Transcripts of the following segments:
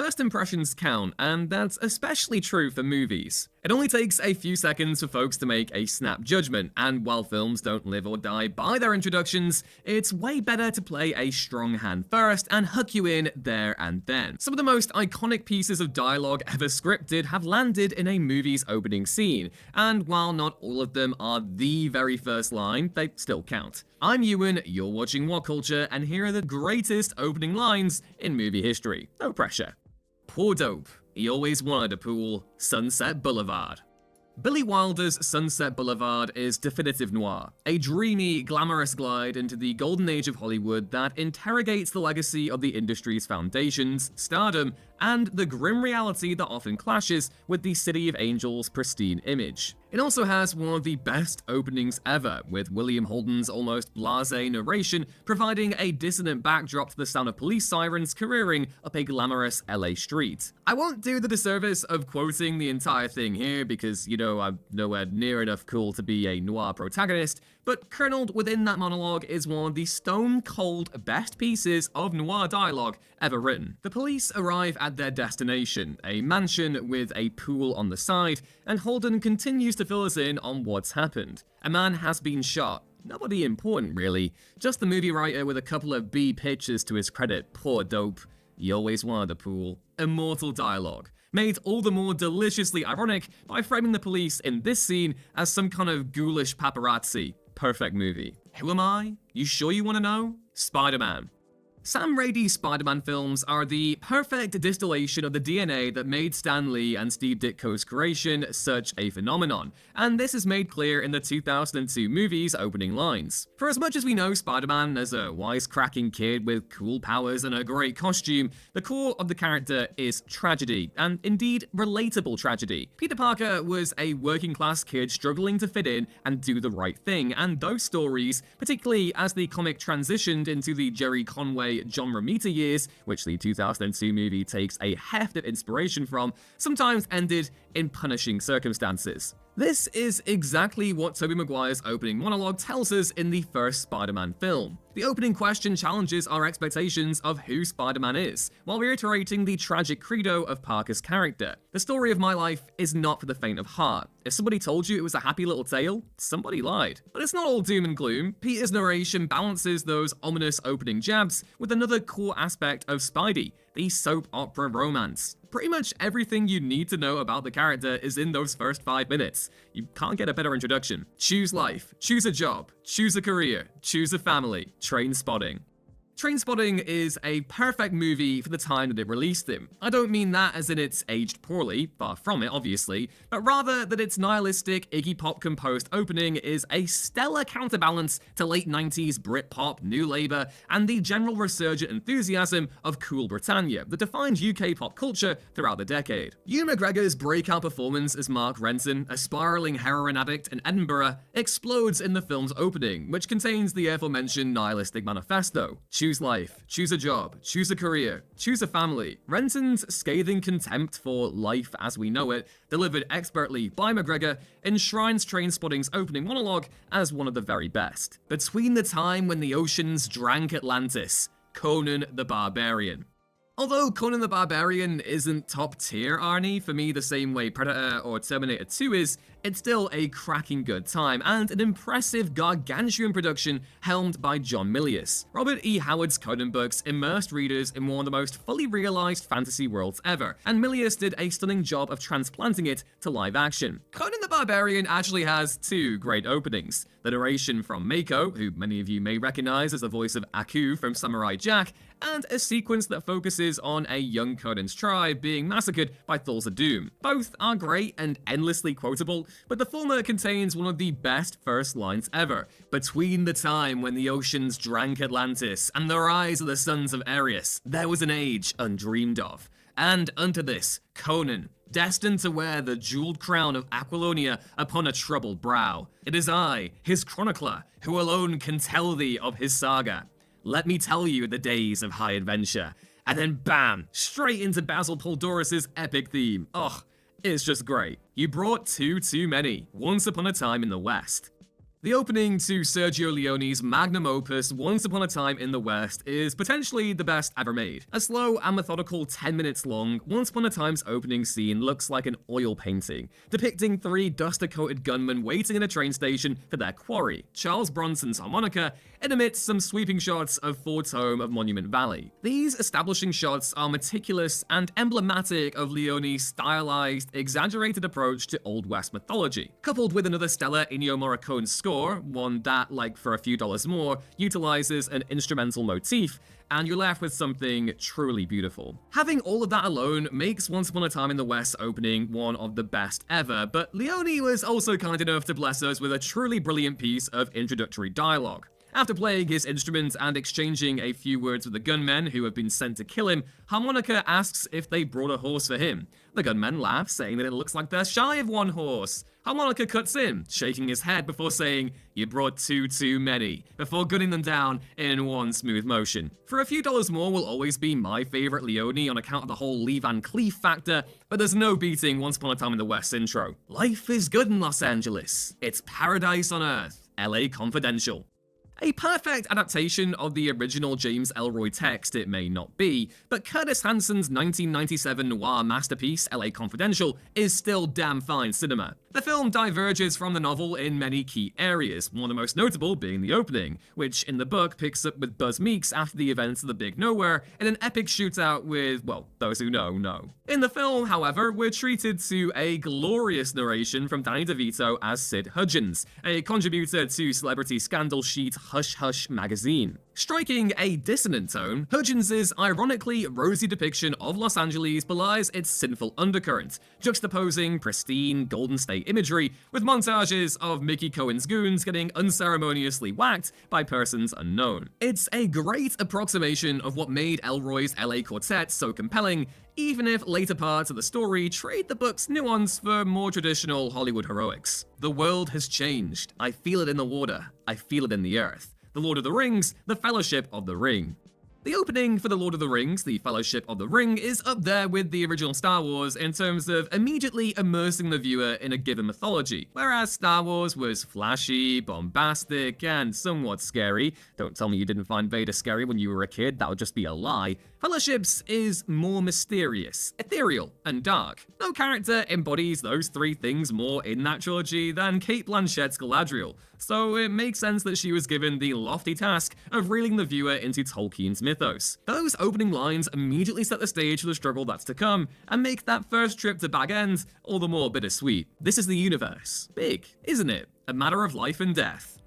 First impressions count, and that's especially true for movies. It only takes a few seconds for folks to make a snap judgment, and while films don't live or die by their introductions, it's way better to play a strong hand first and hook you in there and then. Some of the most iconic pieces of dialogue ever scripted have landed in a movie's opening scene, and while not all of them are the very first line, they still count. I'm Ewan, you're watching Whatculture, and here are the greatest opening lines in movie history. No pressure. Poor dope. He always wanted a pool. Sunset Boulevard. Billy Wilder's Sunset Boulevard is definitive noir, a dreamy, glamorous glide into the golden age of Hollywood that interrogates the legacy of the industry's foundations, stardom, and the grim reality that often clashes with the City of Angels' pristine image. It also has one of the best openings ever, with William Holden's almost blasé narration providing a dissonant backdrop to the sound of police sirens careering up a glamorous LA street. I won't do the disservice of quoting the entire thing here because, I'm nowhere near enough cool to be a noir protagonist, but kerneled within that monologue is one of the stone-cold best pieces of noir dialogue ever written. The police arrive at their destination, a mansion with a pool on the side, and Holden continues to fill us in on what's happened. A man has been shot. Nobody important, really. Just the movie writer with a couple of B pitches to his credit. Poor dope. He always wanted a pool. Immortal dialogue, made all the more deliciously ironic by framing the police in this scene as some kind of ghoulish paparazzi. Perfect movie. Who am I? You sure you want to know? Spider-Man. Sam Raimi's Spider-Man films are the perfect distillation of the DNA that made Stan Lee and Steve Ditko's creation such a phenomenon, and this is made clear in the 2002 movie's opening lines. For as much as we know Spider-Man as a wisecracking kid with cool powers and a great costume, the core of the character is tragedy, and indeed relatable tragedy. Peter Parker was a working-class kid struggling to fit in and do the right thing, and those stories, particularly as the comic transitioned into the Jerry Conway John Romita years, which the 2002 movie takes a heft of inspiration from, sometimes ended in punishing circumstances. This is exactly what Tobey Maguire's opening monologue tells us in the first Spider-Man film. The opening question challenges our expectations of who Spider-Man is, while reiterating the tragic credo of Parker's character. The story of my life is not for the faint of heart. If somebody told you it was a happy little tale, somebody lied. But it's not all doom and gloom. Peter's narration balances those ominous opening jabs with another core aspect of Spidey, the soap opera romance. Pretty much everything you need to know about the character is in those first 5 minutes. You can't get a better introduction. Choose life, choose a job, choose a career, choose a family. Trainspotting. Trainspotting is a perfect movie for the time that it released him. I don't mean that as in it's aged poorly, far from it obviously, but rather that its nihilistic Iggy Pop composed opening is a stellar counterbalance to late 90s Britpop, New Labour, and the general resurgent enthusiasm of Cool Britannia that defined UK pop culture throughout the decade. Ewan McGregor's breakout performance as Mark Renton, a spiraling heroin addict in Edinburgh, explodes in the film's opening, which contains the aforementioned nihilistic manifesto. Choose life, choose a job, choose a career, choose a family. Renton's scathing contempt for life as we know it, delivered expertly by McGregor, enshrines Trainspotting's opening monologue as one of the very best. Between the time when the oceans drank Atlantis, Conan the Barbarian. Although Conan the Barbarian isn't top tier Arnie for me the same way Predator or Terminator 2 is, it's still a cracking good time and an impressive gargantuan production helmed by John Milius. Robert E. Howard's Conan books immersed readers in one of the most fully realized fantasy worlds ever, and Milius did a stunning job of transplanting it to live action. Conan the Barbarian actually has 2 great openings. The narration from Mako, who many of you may recognize as the voice of Aku from Samurai Jack, and a sequence that focuses on a young Conan's tribe being massacred by Thulsa Doom. Both are great and endlessly quotable, but the former contains one of the best first lines ever. Between the time when the oceans drank Atlantis and the rise of the sons of Ares, there was an age undreamed of. And unto this, Conan, destined to wear the jeweled crown of Aquilonia upon a troubled brow. It is I, his chronicler, who alone can tell thee of his saga. Let me tell you the days of high adventure. And then bam, straight into Basil Poldoris's epic theme. Ugh, it's just great. You brought 2 too many, Once Upon a Time in the West. The opening to Sergio Leone's magnum opus Once Upon a Time in the West is potentially the best ever made. A slow and methodical 10 minutes long, Once Upon a Time's opening scene looks like an oil painting, depicting three duster-coated gunmen waiting in a train station for their quarry, Charles Bronson's harmonica, and amidst some sweeping shots of Ford's home of Monument Valley. These establishing shots are meticulous and emblematic of Leone's stylized, exaggerated approach to Old West mythology, coupled with another stellar Ennio Morricone score, one that, like for a few dollars more, utilizes an instrumental motif, and you're left with something truly beautiful. Having all of that alone makes Once Upon a Time in the West opening one of the best ever, but Leone was also kind enough to bless us with a truly brilliant piece of introductory dialogue. After playing his instrument and exchanging a few words with the gunmen who have been sent to kill him, Harmonica asks if they brought a horse for him. The gunmen laugh, saying that it looks like they're shy of one horse. Harmonica cuts in, shaking his head before saying, "You brought two too many," before gunning them down in one smooth motion. For a few dollars more will always be my favorite Leone on account of the whole Lee Van Cleef factor, but there's no beating Once Upon a Time in the West intro. Life is good in Los Angeles. It's paradise on earth. LA Confidential. A perfect adaptation of the original James Ellroy text it may not be, but Curtis Hanson's 1997 noir masterpiece, LA Confidential, is still damn fine cinema. The film diverges from the novel in many key areas, one of the most notable being the opening, which in the book picks up with Buzz Meeks after the events of the Big Nowhere in an epic shootout with, well, those who know. In the film, however, we're treated to a glorious narration from Danny DeVito as Sid Hudgens, a contributor to celebrity scandal sheet Hush Hush magazine. Striking a dissonant tone, Hudgens' ironically rosy depiction of Los Angeles belies its sinful undercurrent, juxtaposing pristine Golden State imagery with montages of Mickey Cohen's goons getting unceremoniously whacked by persons unknown. It's a great approximation of what made Ellroy's LA Quartet so compelling, even if later parts of the story trade the book's nuance for more traditional Hollywood heroics. The world has changed. I feel it in the water. I feel it in the earth. The Lord of the Rings, The Fellowship of the Ring. The opening for The Lord of the Rings, The Fellowship of the Ring, is up there with the original Star Wars in terms of immediately immersing the viewer in a given mythology. Whereas Star Wars was flashy, bombastic, and somewhat scary. Don't tell me you didn't find Vader scary when you were a kid, that would just be a lie. Fellowship's is more mysterious, ethereal, and dark. No character embodies those three things more in that trilogy than Cate Blanchett's Galadriel, so it makes sense that she was given the lofty task of reeling the viewer into Tolkien's mythos. Those opening lines immediately set the stage for the struggle that's to come, and make that first trip to Bag End all the more bittersweet. This is the universe. Big, isn't it? A matter of life and death.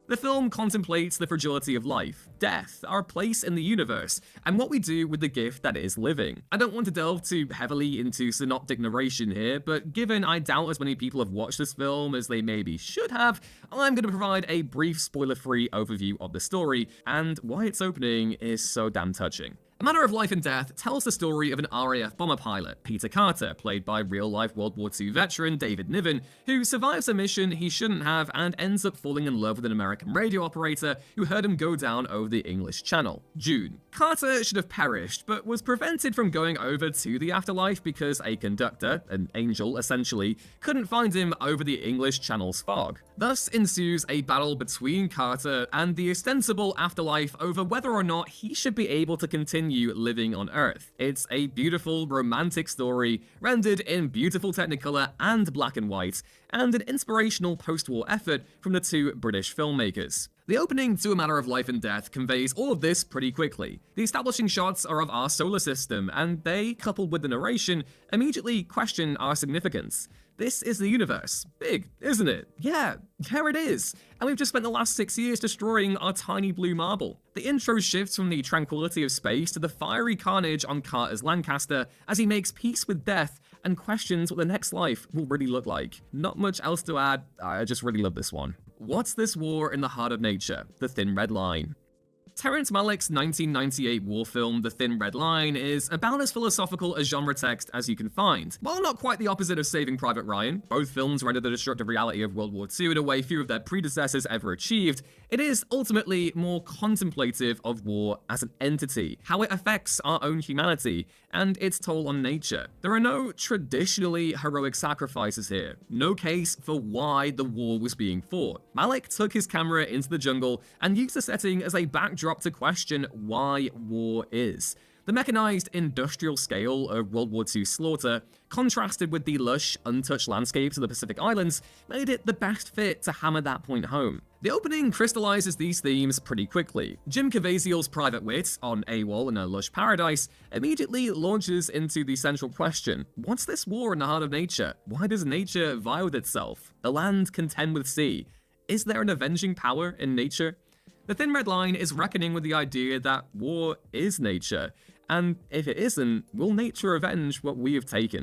The film contemplates the fragility of life, death, our place in the universe, and what we do with the gift that is living. I don't want to delve too heavily into synoptic narration here, but given I doubt as many people have watched this film as they maybe should have, I'm going to provide a brief spoiler-free overview of the story, and why its opening is so damn touching. A Matter of Life and Death tells the story of an RAF bomber pilot, Peter Carter, played by real-life World War II veteran David Niven, who survives a mission he shouldn't have and ends up falling in love with an American radio operator who heard him go down over the English Channel, June. Carter should have perished, but was prevented from going over to the afterlife because a conductor, an angel essentially, couldn't find him over the English Channel's fog. Thus ensues a battle between Carter and the ostensible afterlife over whether or not he should be able to continue living on Earth. It's a beautiful, romantic story, rendered in beautiful Technicolor and black and white, and an inspirational post-war effort from the two British filmmakers. The opening to A Matter of Life and Death conveys all of this pretty quickly. The establishing shots are of our solar system, and they, coupled with the narration, immediately question our significance. This is the universe. Big, isn't it? Yeah, it is. And we've just spent the last 6 years destroying our tiny blue marble. The intro shifts from the tranquility of space to the fiery carnage on Carter's Lancaster as he makes peace with death and questions what the next life will really look like. Not much else to add, I just really love this one. What's this war in the heart of nature? The Thin Red Line. Terrence Malick's 1998 war film The Thin Red Line is about as philosophical a genre text as you can find. While not quite the opposite of Saving Private Ryan, both films render the destructive reality of World War II in a way few of their predecessors ever achieved, it is ultimately more contemplative of war as an entity, how it affects our own humanity, and its toll on nature. There are no traditionally heroic sacrifices here, no case for why the war was being fought. Malick took his camera into the jungle and used the setting as a backdrop to question why war is. The mechanized industrial scale of World War II slaughter, contrasted with the lush, untouched landscapes of the Pacific Islands, made it the best fit to hammer that point home. The opening crystallizes these themes pretty quickly. Jim Caviezel's private wit, on AWOL in a lush paradise, immediately launches into the central question: what's this war in the heart of nature? Why does nature vie with itself? The land contend with sea. Is there an avenging power in nature? The Thin Red Line is reckoning with the idea that war is nature, and if it isn't, will nature avenge what we have taken?